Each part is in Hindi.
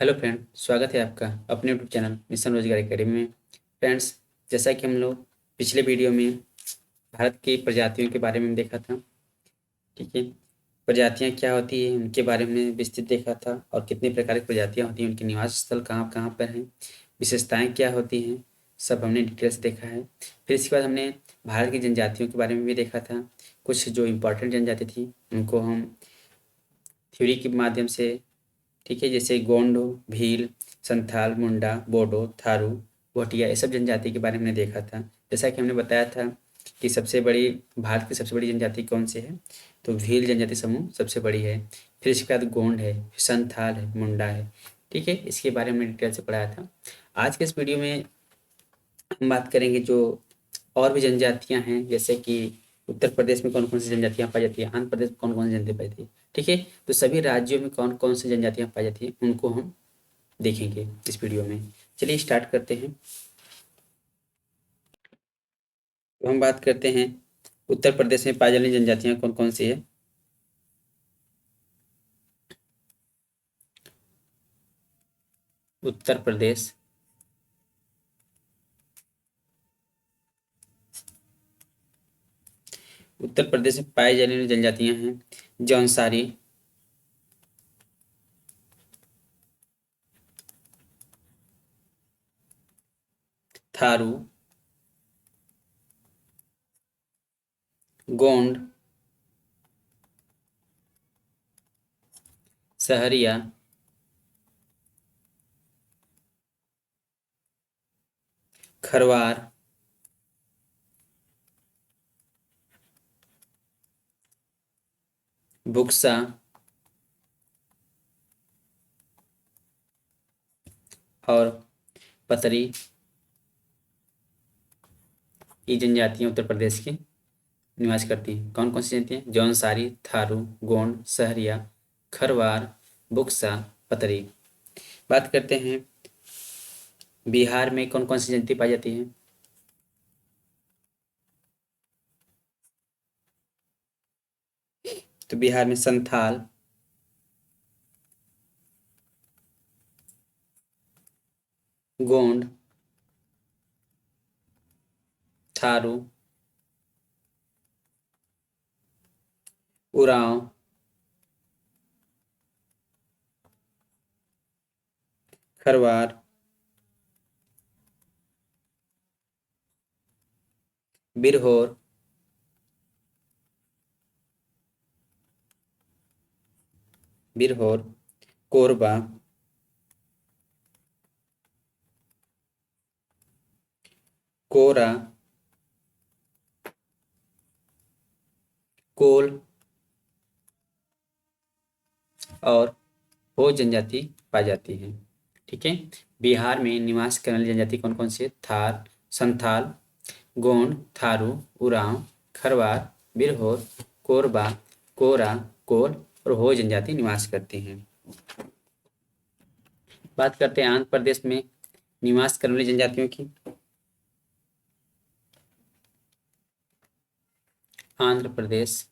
हेलो फ्रेंड, स्वागत है आपका अपने यूट्यूब चैनल मिशन रोजगार एकेडमी में। फ्रेंड्स, जैसा कि हम लोग पिछले वीडियो में भारत की प्रजातियों के बारे में देखा था। ठीक है, प्रजातियां क्या होती है उनके बारे में विस्तृत देखा था और कितने प्रकार की प्रजातियां होती हैं, उनके निवास स्थल कहाँ कहाँ पर हैं, विशेषताएं क्या होती हैं, सब हमने डिटेल्स देखा है। फिर इसके बाद हमने भारत की जनजातियों के बारे में भी देखा था। कुछ जो इम्पोर्टेंट जनजाति थी उनको हम थ्योरी के माध्यम से, ठीक है, जैसे गोंड, भील, संथाल, मुंडा, बोडो, थारू, भोटिया, ये सब जनजाति के बारे में हमने देखा था। जैसा कि हमने बताया था कि सबसे बड़ी भारत की सबसे बड़ी जनजाति कौन सी है, तो भील जनजाति समूह सबसे बड़ी है। फिर इसके बाद गोंड है, फिर संथाल है, मुंडा है। ठीक है, इसके बारे में हमने डिटेल से पढ़ाया था। आज के इस वीडियो में हम बात करेंगे जो और भी जनजातियां हैं, जैसे कि उत्तर प्रदेश में कौन कौन सी जनजातियां पाई जाती है, आंध्र प्रदेश में कौन कौन सी जनजाति पाई जाती है। ठीक है, तो सभी राज्यों में कौन कौन सी जनजातियां पाई जाती है उनको हम देखेंगे इस वीडियो में। चलिए स्टार्ट करते हैं। तो हम बात करते हैं उत्तर प्रदेश में पाई जाने वाली जनजातियां कौन कौन सी है। उत्तर प्रदेश उत्तर प्रदेश में पाई जाने वाली जनजातियां हैं जौनसारी, थारू, गोंड, सहरिया, खरवार, बुक्सा और पतरी। ये जनजातियां उत्तर प्रदेश की निवास करती हैं। कौन कौन सी जनजातियां? जौनसारी, थारू, गोंड, सहरिया, खरवार, बुक्सा, पतरी। बात करते हैं बिहार में कौन कौन सी जनजाति पाई जाती है। तो बिहार में संथाल, गोंड, थारू, उरांव, खरवार, बिरहोर, बिरहोर, कोरबा, कोरा, कोल और हो जनजाति पाई जाती है। ठीक है, बिहार में निवास करने वाली जनजाति कौन कौन सी है? थार, संथाल, गोंड, थारू, उरांव, खरवार, बिरहोर, कोरबा, कोरा, कोल और हो जनजाति निवास करती हैं। बात करते हैं आंध्र प्रदेश में निवास करने वाली जनजातियों की। आंध्र प्रदेश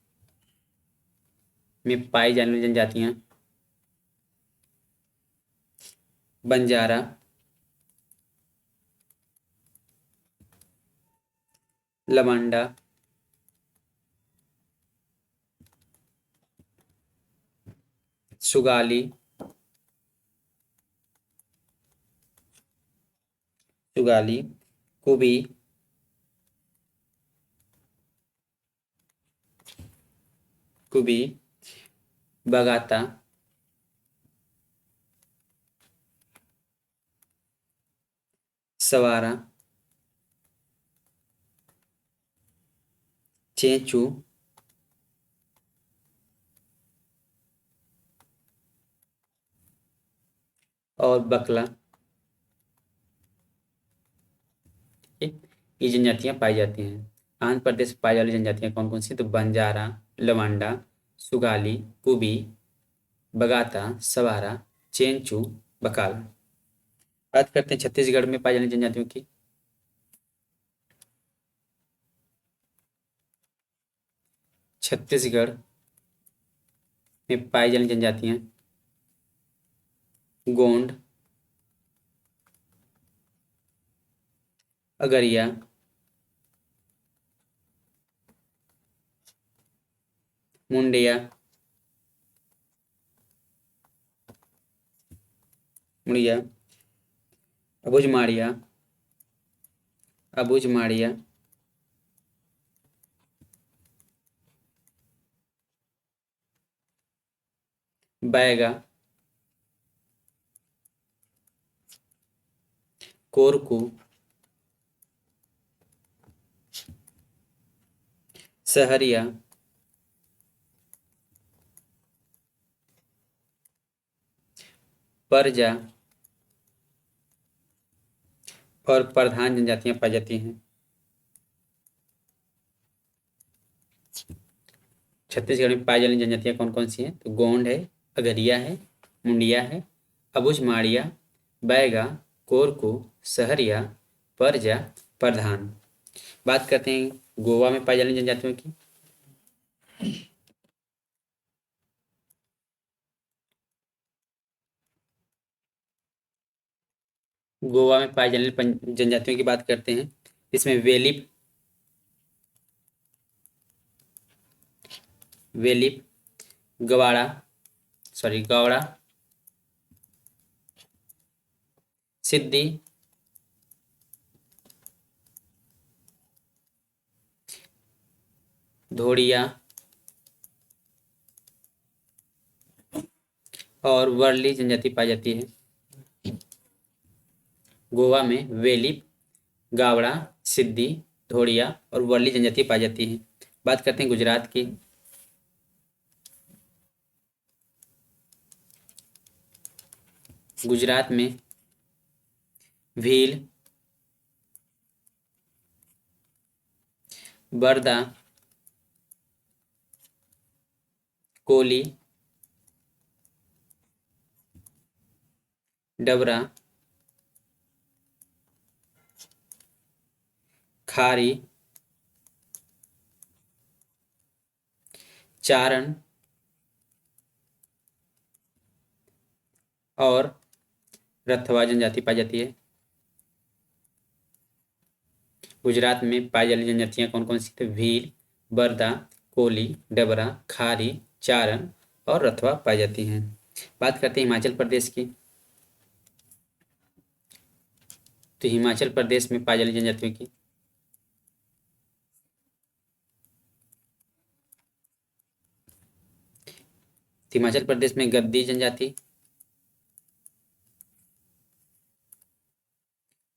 में पाई जाने वाली जनजातियां बंजारा, लमांडा, सुगाली, सुगाली, कुबी, कुबी, बगाता, सवारा, चेंचू और बकला। ठीक, ये जनजातियां पाई जाती हैं। आंध्र प्रदेश में पाई जाने वाली जनजातियां कौन कौन सी? तो बंजारा, लवांडा, सुगाली, कुबी, बगाता, सवारा, चेंचू, बकाल। बात करते हैं छत्तीसगढ़ में पाई जाने वाली जनजातियों की। छत्तीसगढ़ में पाई जाने वाली जनजातियां गोंड, अगरिया, मुंडिया, मुड़िया, अबुझमाड़िया, अबुझमाड़िया, बैगा, कोरकू, सहरिया, परजा और प्रधान जनजातियां पाई जाती हैं। छत्तीसगढ़ में पाई जाने वाली जनजातियां कौन कौन सी हैं? तो गोंड है, अगरिया है, मुंडिया है, अबुझमाड़िया, बैगा, कोरकू, सहरिया, परजा, प्रधान। बात करते हैं गोवा में पाई जाने वाली जनजातियों की। गोवा में पाई जाने वाली जनजातियों की बात करते हैं। इसमें वेलिप, वेलिप, गवाड़ा, गौड़ा, सिद्धि, धोड़िया और वर्ली जनजाति पाई जाती है। गोवा में वेलिप, गावड़ा, सिद्धि, धोड़िया और वर्ली जनजाति पाई जाती है। बात करते हैं गुजरात की। गुजरात में भील, बरदा, कोली, डबरा, खारी, चारण और रथवा जनजाति पाई जाती है। गुजरात में पाई जाने वाली जनजातियां कौन कौन सी? तो भील, बरदा, कोली, डबरा, खारी, चारण और रथवा पाई जाती हैं। बात करते हैं हिमाचल प्रदेश की। तो हिमाचल प्रदेश में पाई जाने वाली जनजातियों की। हिमाचल प्रदेश में गद्दी जनजाति,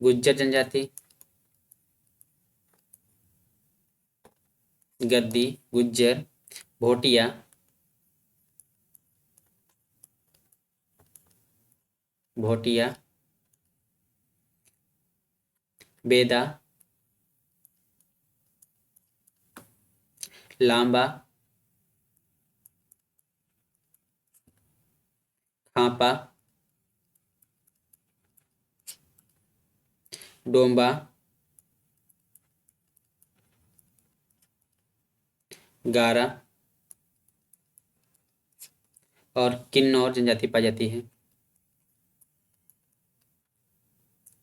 गुज्जर जनजाति, गद्दी, गुज्जर, भोटिया, भोटिया, बेदा, लांबा, खांपा, डोंबा, गारा और किन्नौर जनजाति पाई जाती है।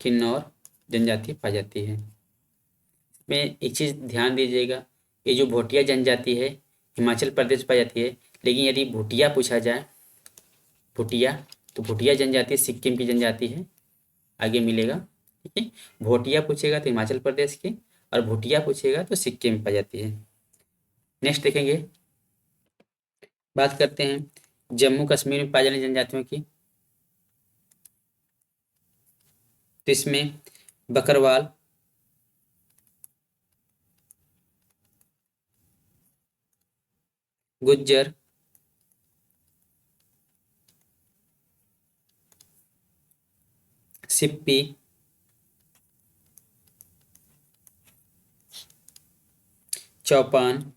किन्नौर जनजाति पाई जाती है। में एक चीज़ ध्यान दीजिएगा, ये जो भोटिया जनजाति है हिमाचल प्रदेश पाई जाती है, लेकिन यदि भूटिया पूछा जाए, भूटिया, तो भूटिया जनजाति सिक्किम की जनजाति है, आगे मिलेगा। ठीक है, भोटिया पूछेगा तो हिमाचल प्रदेश की और भूटिया पूछेगा तो सिक्किम में पाई जाती है। नेक्स्ट देखेंगे, बात करते हैं जम्मू कश्मीर में पाई जाने जनजातियों की। तो इसमें बकरवाल, गुज्जर, सिप्पी, चौपान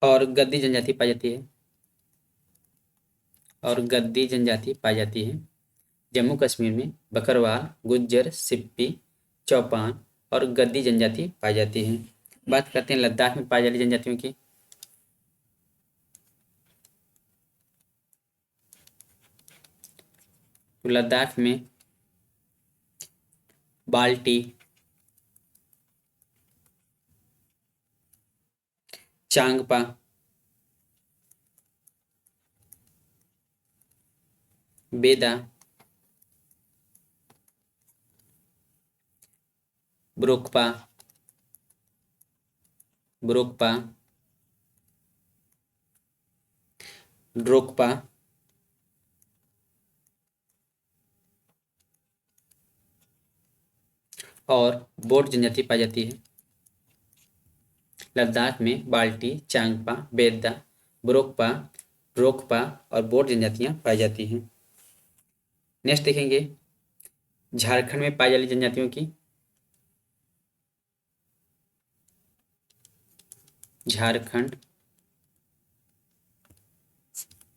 और गद्दी जनजाति पाई जाती है। और गद्दी जनजाति पाई जाती है जम्मू कश्मीर में। बकरवाल, गुज्जर, सिप्पी, चौपान और गद्दी जनजाति पाई जाती है। बात करते हैं लद्दाख में पाई जाने जनजातियों की। तो लद्दाख में बाल्टी, चांगपा, बेदा, ब्रोकपा, ब्रोकपा, ड्रोकपा और बोट जनजाति पाई जाती है। लद्दाख में बाल्टी, चांगपा, बेदा, ब्रोकपा, ड्रोकपा और बोट जनजातियां पाई जाती हैं। नेक्स्ट देखेंगे झारखंड में पाई जाने वाली जनजातियों की। झारखंड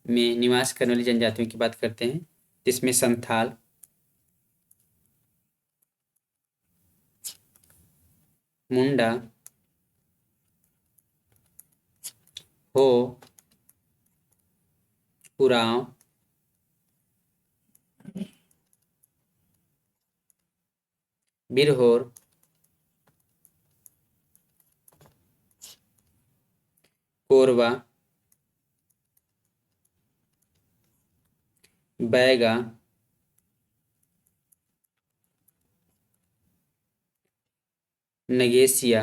में निवास करने वाली जनजातियों की बात करते हैं, जिसमें संथाल, मुंडा, हो, उरांव, बिरहोर, कोरवा, बैगा, नगेसिया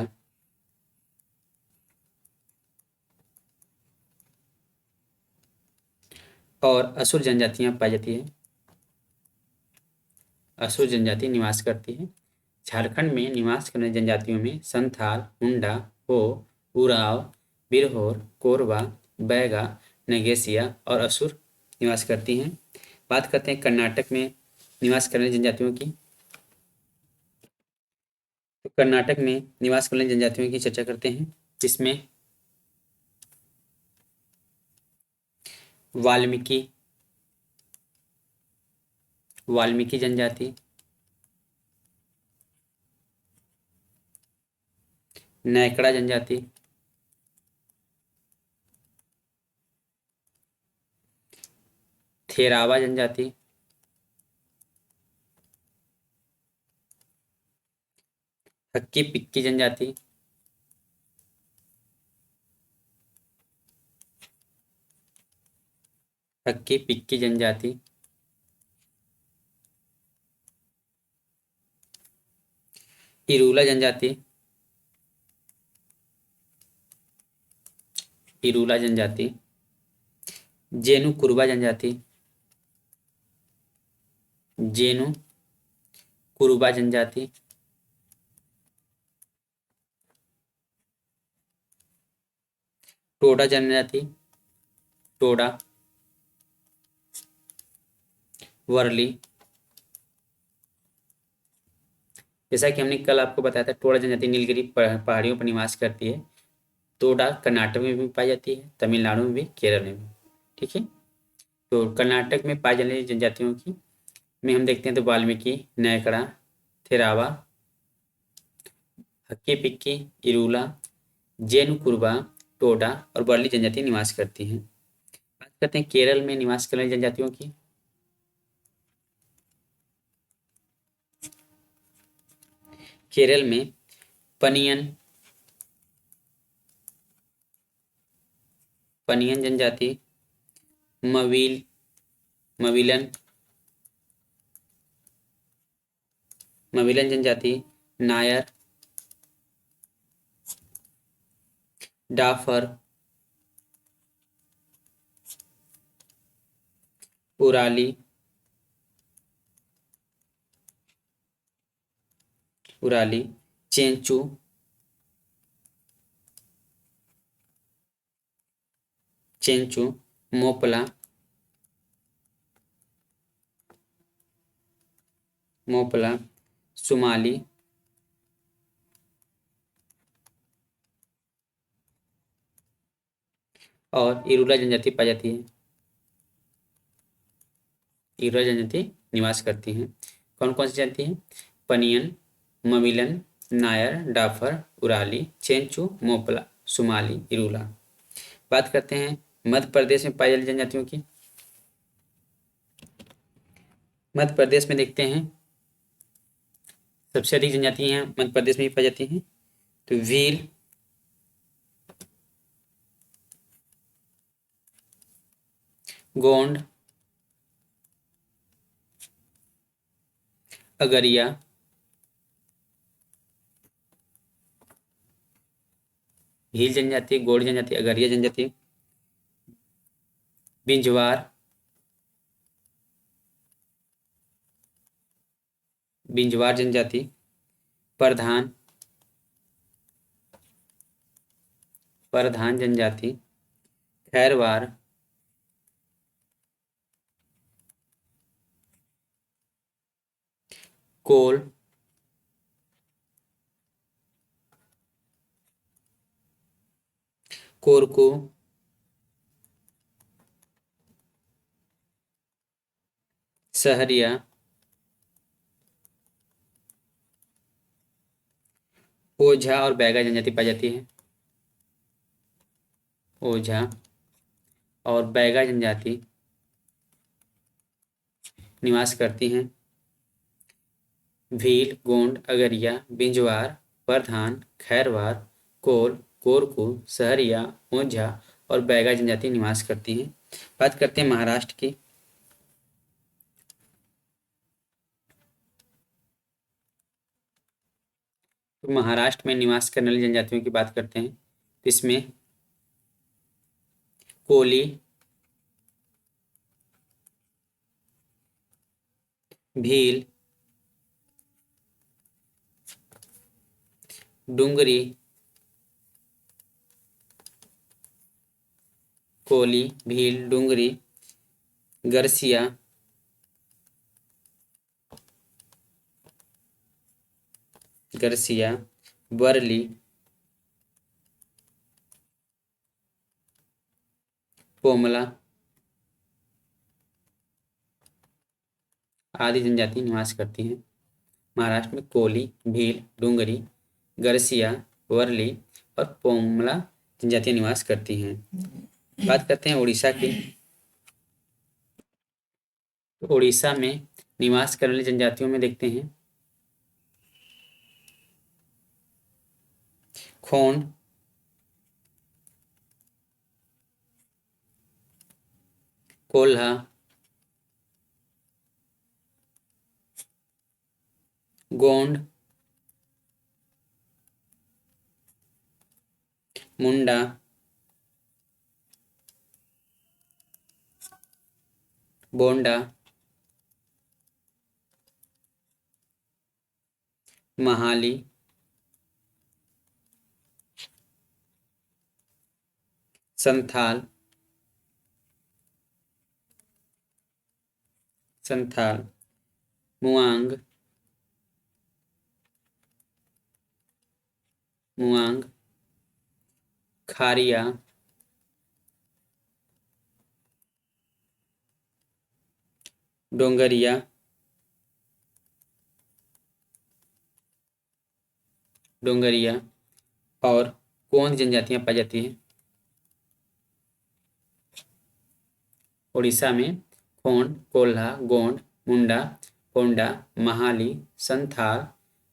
और असुर जनजातियां पाई जाती है। असुर जनजाति निवास करती है। झारखंड में निवास करने वाली जनजातियों में संथाल, मुंडा, हो, उराव, बिरहोर, कोरवा, बैगा, नगेसिया और असुर निवास करती हैं। बात करते हैं कर्नाटक में निवास करने वाली जनजातियों की। तो कर्नाटक में निवास करने वाली जनजातियों की चर्चा करते हैं, जिसमें वाल्मीकि, वाल्मीकि जनजाति, नैकड़ा जनजाति, थेरावा जनजाति, हक्की पिक्की जनजाति, हक्की पिक्की जनजाति, इरूला जनजाति, इरूला जनजाति, जेनु कुरुबा जनजाति, जेनु कुरुबा जनजाति, टोडा जनजाति, टोडा, वर्ली। जैसा कि हमने कल आपको बताया था, टोडा जनजाति नीलगिरी पहाड़ियों पर निवास करती है। टोडा कर्नाटक में भी पाई जाती है, तमिलनाडु में भी, केरल में भी। ठीक है, तो कर्नाटक में पाई जाने वाली जनजातियों की में हम देखते हैं तो वाल्मीकि, नैकड़ा, थेरावा, हक्की पिक्की, इरूला, जेनु कुरुबा, टोडा और वर्ली जनजाति निवास करती हैं। बात करते हैं केरल में निवास करने वाली जनजातियों की। केरल में पनियन, पनियन जनजाति, मवील, मविलन, मविलन जनजाति, नायर, डाफर, उराली, उराली, चेंचू, चेंचू, मोपला, मोपला, सुमाली, और इरूला जनजाति पाई जाती है। इरूला जनजाति निवास करती हैं। कौन कौन सी जाति हैं? पनियन, मविलन, नायर, डाफर, उराली, चेंचू, मोपला, सुमाली, इरूला। बात करते हैं मध्य प्रदेश में पाई जाने जनजातियों की। मध्य प्रदेश में देखते हैं सबसे अधिक जनजातियां मध्य प्रदेश में ही पाई जाती हैं। तो भील, गोंड, अगरिया, भील जनजाति, गोंड जनजाति, अगरिया जनजाति, बिंजवार, बिंजवार जनजाति, प्रधान, प्रधान जनजाति, खैरवार, कोल, कोरकू, सहरिया, ओझा और बैगा जनजाति पाई जाती है। ओझा और बैगा जनजाति निवास करती हैं। भील, गोंड, अगरिया, बिंजवार, प्रधान, खैरवार, कोल, कोरकू, सहरिया, ओझा और बैगा जनजाति निवास करती हैं। बात करते हैं महाराष्ट्र की। तो महाराष्ट्र में निवास करने वाली जनजातियों की बात करते हैं। तो इसमें कोली, भील, डुंगरी, कोली, भील, डुंगरी, गरसिया, गरसिया, बरली, पोमला आदि जनजाति निवास करती हैं। महाराष्ट्र में कोली, भील, डुंगरी, गरसिया, वर्ली और पोमला जनजातियां निवास करती हैं। बात करते हैं उड़ीसा की। तो उड़ीसा में निवास करने वाली जनजातियों में देखते हैं खोंड, कोल्हा, गोंड, मुंडा, बोंडा, महाली, संथाल, संथाल, मुआंग, मुआंग, खारिया, डोंगरिया, डोंगरिया और कौन जनजातियां पाई जाती हैं उड़ीसा में? खोंड, कोल्हा, गोंड, मुंडा, पोंडा, महाली, संथाल,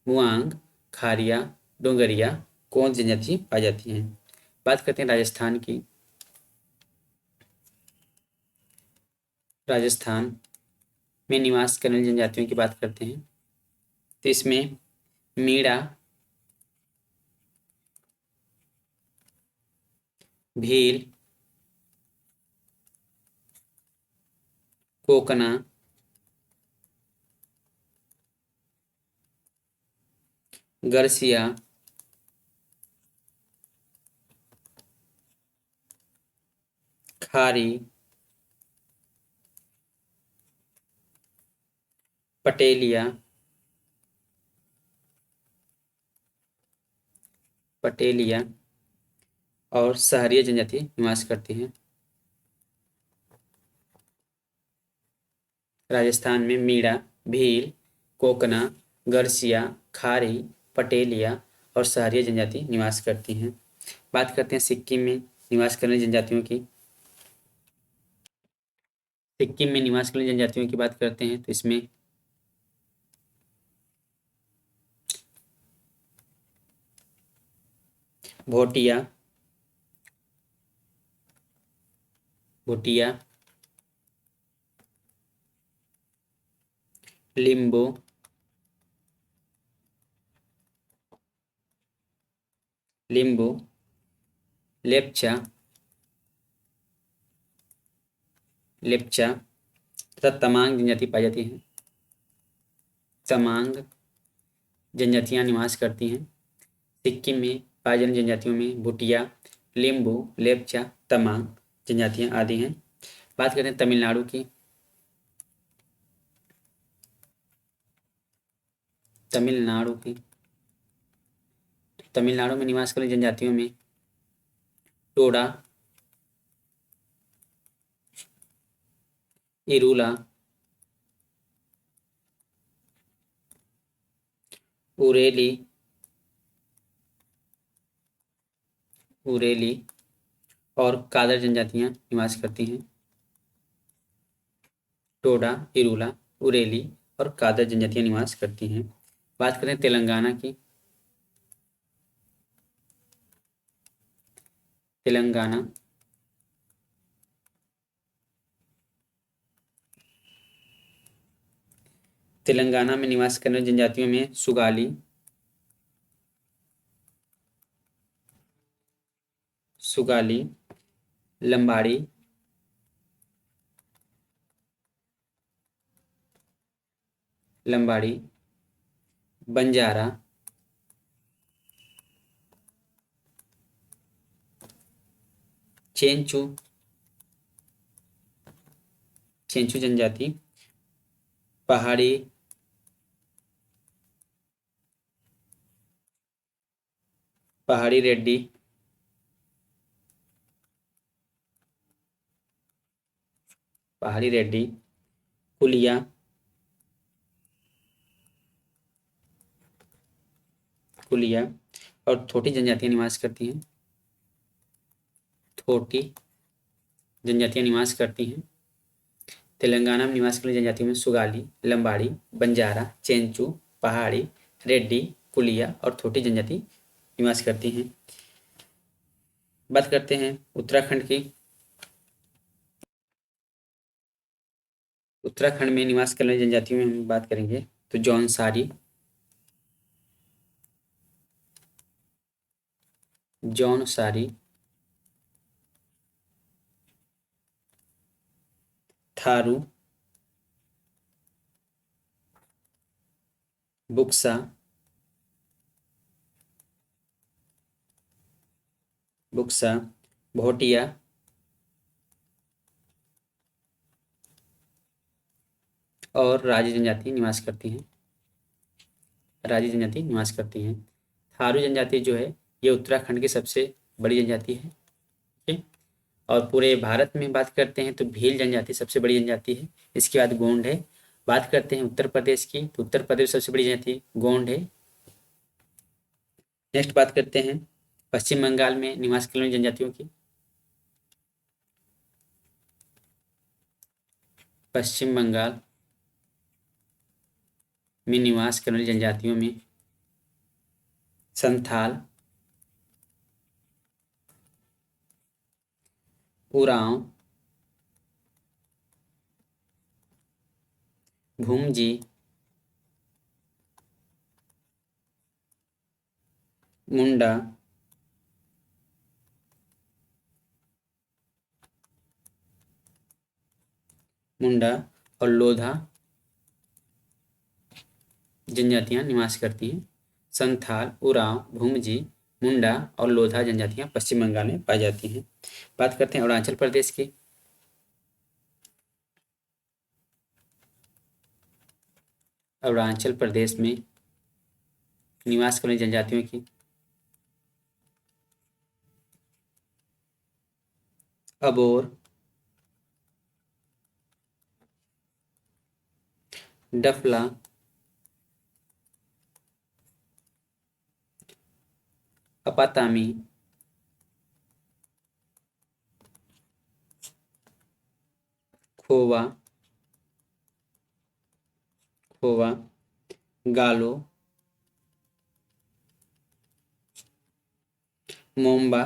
मुआंग, खारिया, डोंगरिया, कौन जनजाति पाई जाती हैं। बात करते हैं राजस्थान की। राजस्थान में निवास करने वाली जनजातियों की बात करते हैं। तो इसमें मीणा, भील, कोकना, गरसिया, खारी, पटेलिया, पटेलिया और सहरिया जनजाति निवास करती हैं। राजस्थान में मीणा, भील, कोकना, गरसिया, खारी, पटेलिया और सहरिया जनजाति निवास करती हैं। बात करते हैं सिक्किम में निवास करने वाली जनजातियों की। सिक्किम में निवास करने वाली जनजातियों की बात करते हैं तो इसमें भोटिया, भूटिया, लिम्बू, लिम्बू, लेप्चा, लेप्चा तथा तमांग जनजाति पाई जाती है। तमांग जनजातियां निवास करती हैं। सिक्किम में पाई जाने जनजातियों में भूटिया, लिम्बू, लेप्चा, तमांग जनजातियां आदि हैं। बात करते हैं तमिलनाडु की। तमिलनाडु की तमिलनाडु में निवास करने जनजातियों में टोडा, इरूला, उरेली, उरेली और कादर जनजातियां निवास करती हैं। टोडा, इरूला, उरेली और कादर जनजातियां निवास करती हैं। बात करें तेलंगाना की। तेलंगाना तेलंगाना में निवास करने वाली जनजातियों में सुगाली, सुगाली, लंबाड़ी, लंबाड़ी, बंजारा, चेंचू, चेंचू जनजाति, पहाड़ी, पहाड़ी रेड्डी, पहाड़ी रेड्डी, कुलिया, कुलिया और थोटी जनजातियां निवास करती हैं। थोटी जनजातियां निवास करती हैं। तेलंगाना में निवास करने वाली जनजातियों में सुगाली, लंबाड़ी, बंजारा, चेंचू, पहाड़ी, रेड्डी, कुलिया और थोटी जनजाति निवास करती हैं। बात करते हैं उत्तराखंड की। उत्तराखंड में निवास करने वाली जनजातियों में हम बात करेंगे तो जौनसारी, जौनसारी, थारू, बुक्सा, बुक्सा, भोटिया, और राजी जनजाति निवास करती हैं। राजी जनजाति निवास करती हैं। थारू जनजाति जो है ये उत्तराखंड की सबसे बड़ी जनजाति है। ठीक है। और पूरे भारत में बात करते हैं तो भील जनजाति सबसे बड़ी जनजाति है। इसके बाद गोंड है। बात करते हैं उत्तर प्रदेश की तो उत्तर प्रदेश सबसे बड़ी जनजाति गोंड है। नेक्स्ट बात करते हैं पश्चिम बंगाल में निवास करने वाली जनजातियों की। पश्चिम बंगाल में निवास करने वाली जनजातियों में संथाल, उरांव, भूमजी, मुंडा, मुंडा और लोधा जनजातियां निवास करती हैं। संथाल, उरांव, भूमजी, मुंडा और लोधा जनजातियां पश्चिम बंगाल में पाई जाती हैं। बात करते हैं अरुणाचल प्रदेश की। अरुणाचल प्रदेश में निवास करने वाली जनजातियों की अबोर, डफला, अपातामी, खोवा, खोवा, गालो, मोम्बा,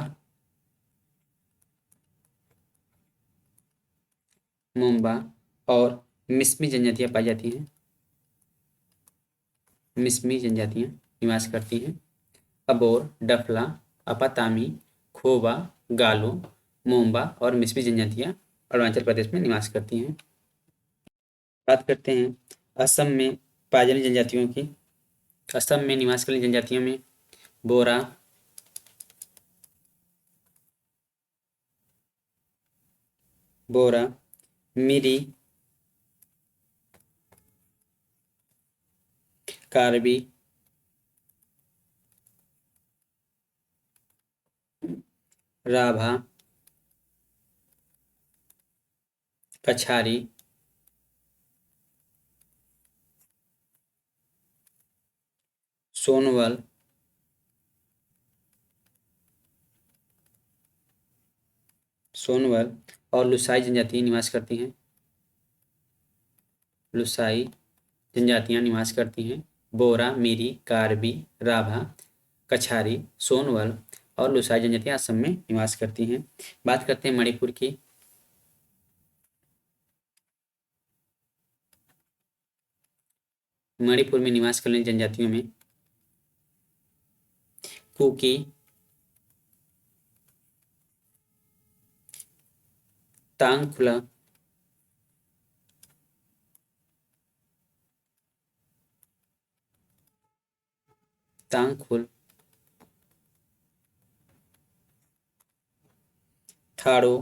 मोम्बा और मिस्मी जनजातियाँ पाई जाती हैं। मिस्मी जनजातियाँ निवास करती हैं। अबोर, डफला, अपातामी, खोवा, गालो, मोम्बा और मिस्मी जनजातियाँ अरुणाचल प्रदेश में निवास करती हैं। बात करते हैं असम में पाई जाने जनजातियों की। असम में निवास करने जनजातियों में बोरा, बोरा, मिरी, कार्बी, राभा, कछारी, सोनवल, सोनवल और लुसाई जनजातियाँ निवास करती हैं। लुसाई जनजातियाँ निवास करती हैं। बोरा, मिरी, कार्बी, राभा, कछारी, सोनवल और लुसाई जनजातियाँ असम में निवास करती हैं। बात करते हैं मणिपुर की। मणिपुर में निवास करने जनजातियों में कुकी, तांगखुला, तांगखुल, थाड़ो,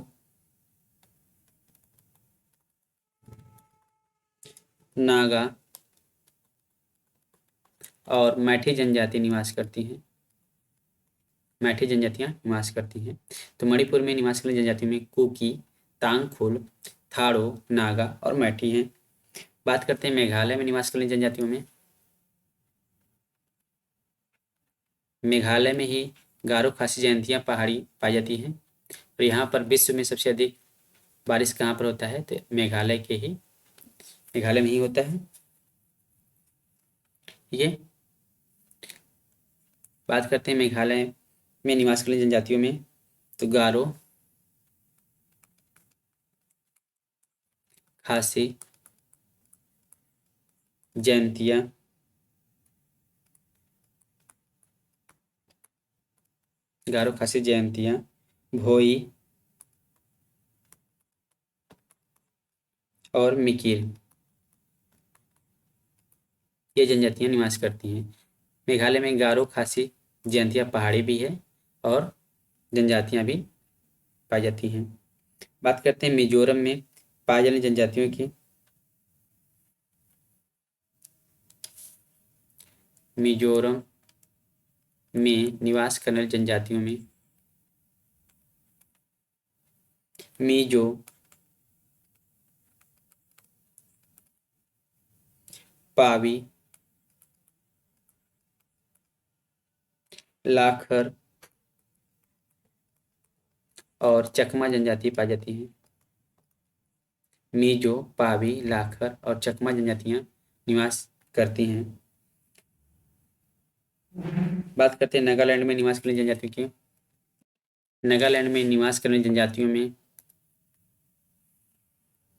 नागा और मैठी जनजाति निवास करती हैं। मैठी जनजातियाँ निवास करती हैं। तो मणिपुर में निवास करने जनजातियों में कुकी, तांगखुल, थाड़ो, नागा और मैठी हैं। बात करते हैं मेघालय में निवास करने जनजातियों में। मेघालय में ही गारो खासी जनजातियाँ पहाड़ी पाई जाती हैं और यहाँ पर विश्व में सबसे अधिक बारिश कहाँ पर होता है? तो मेघालय में ही होता है। ये बात करते हैं मेघालय में निवास करने जनजातियों में। तो गारो, खासी, जैंतिया, गारो खासी जयंतियाँ, भोई और मिकिर, ये जनजातियाँ निवास करती हैं। मेघालय में गारो खासी जयंतिया पहाड़ी भी है और जनजातियाँ भी पाई जाती हैं। बात करते हैं मिजोरम में पाई जाने जनजातियों की। मिजोरम में निवास करने वाली जनजातियों में मिजो, पावी, लाखर और चकमा जनजाति पाई जाती हैं। मिजो, पावी, लाखर और चकमा जनजातियाँ निवास करती हैं। बात करते हैं नागालैंड में निवास करने जनजातियों की। नागालैंड में निवास करने जनजातियों में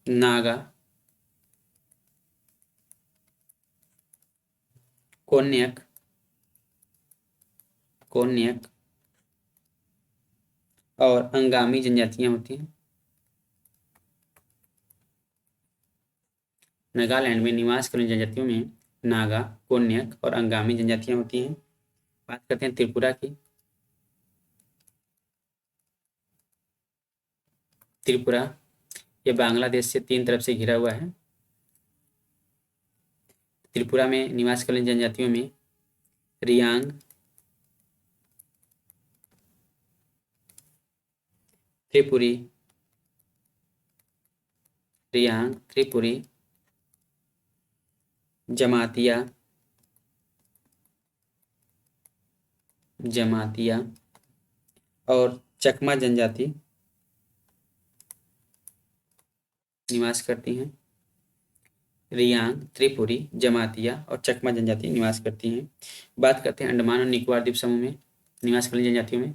नागा, कोन्याक, कोन्याक और अंगामी जनजातियां होती हैं। नागालैंड में निवास करने जनजातियों में नागा, कोन्याक और अंगामी जनजातियां होती हैं। बात करते हैं त्रिपुरा की। त्रिपुरा ये बांग्लादेश से 3 तरफ से घिरा हुआ है। त्रिपुरा में निवास करने जनजातियों में रियांग, त्रिपुरी, रियांग, त्रिपुरी, जमातिया, जमातिया और चकमा जनजाति निवास करती हैं। रियांग, त्रिपुरी, जमातिया और चकमा जनजाति निवास करती हैं। बात करते हैं अंडमान और निकोबार द्वीप समूह में निवास करने वाली जनजातियों में।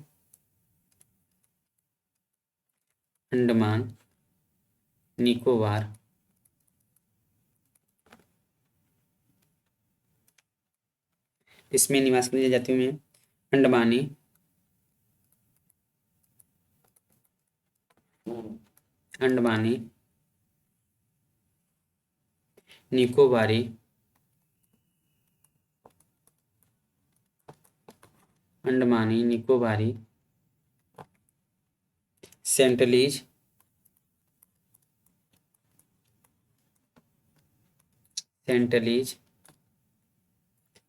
अंडमान निकोबार इसमें निवास करने वाली जनजातियों में अंडमानी, निकोबारी, सेंटलीज,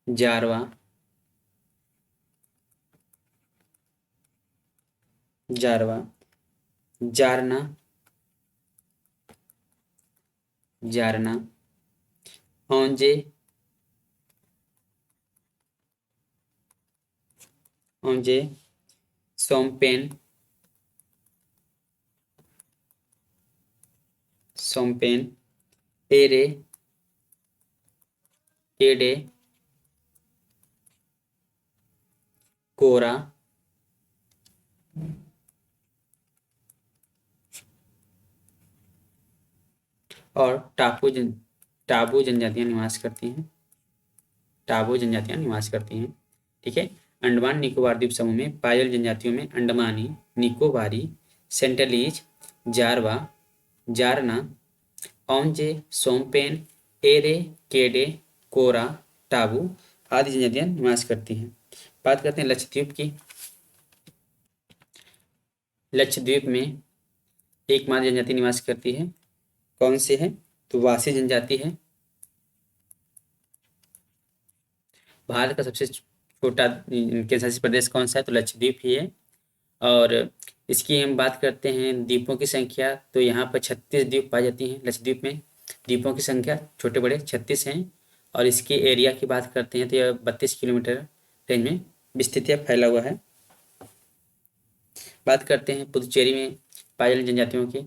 जारवा, जारना, औंजे, सोमपेन, एरे, एडे, कोरा, और टापू जनजातियां निवास करती हैं। ठीक है। अंडमान निकोबार द्वीप समूह में पाई जाने जनजातियों में अंडमानी, निकोबारी, सेंटलीज, जारवा, जारना, औंजे, सोमपेन, एरे, केडे, कोरा, टाबू आदि जनजातियां निवास करती हैं। बात करते हैं लक्षद्वीप की। लक्षद्वीप में एकमात्र जनजाति निवास करती है। कौन सी है? तो वासी जनजाति है। भारत का सबसे छोटा केंद्रशासित प्रदेश कौन सा है? तो लक्षद्वीप ही है। और इसकी हम बात करते हैं द्वीपों की संख्या, तो यहाँ पर 36 द्वीप पाई जाती हैं। लक्षद्वीप में द्वीपों की संख्या छोटे बड़े 36 हैं। और इसके एरिया की बात करते हैं तो यह 32 किलोमीटर रेंज में विस्तृत या फैला हुआ है। बात करते हैं पुदुचेरी में पाई जाने जनजातियों की।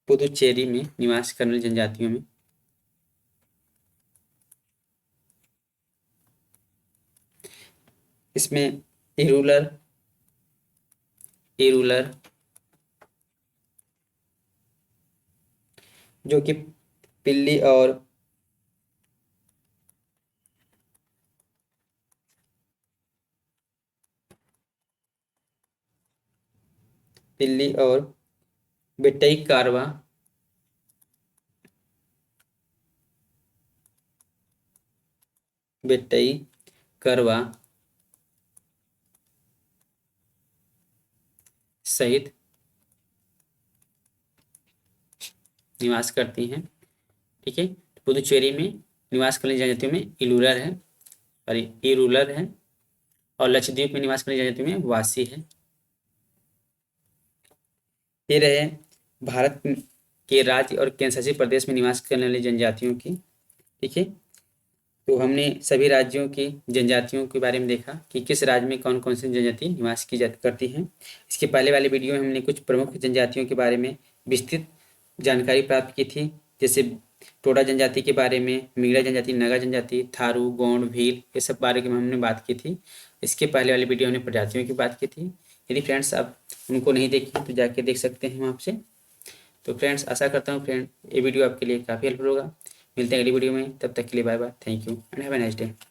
पुदुचेरी में निवास करने वाली जनजातियों में इसमें इरूलर, जो कि पिल्ली और बेटई कारवा, सहित निवास करती हैं। ठीक है। पुदुचेरी में निवास करने वाली जनजातियों में इरूलर है और लक्षद्वीप में निवास करने वाली जनजातियों में वासी है। ये रहे भारत के राज्य और केंद्रशासित प्रदेश में निवास करने वाली जनजातियों की। ठीक है। तो हमने सभी राज्यों की जनजातियों के बारे में देखा कि किस राज्य में कौन कौन सी जनजाति निवास करती हैं। इसके पहले वाले वीडियो में हमने कुछ प्रमुख जनजातियों के बारे में विस्तृत जानकारी प्राप्त की थी, जैसे टोडा जनजाति के बारे में, मीरा जनजाति, नगा जनजाति, थारू, गोंड, भील, ये सब बारे में हमने बात की थी। इसके पहले वाली वीडियो हमने प्रजातियों की बात की थी। यदि फ्रेंड्स आप उनको नहीं देखी तो जाके देख सकते हैं वहाँ से। तो फ्रेंड्स आशा करता हूँ फ्रेंड ये वीडियो आपके लिए काफ़ी हेल्पफुल होगा। मिलते हैं अगली वीडियो में, तब तक के लिए bye bye, thank you and have a nice day.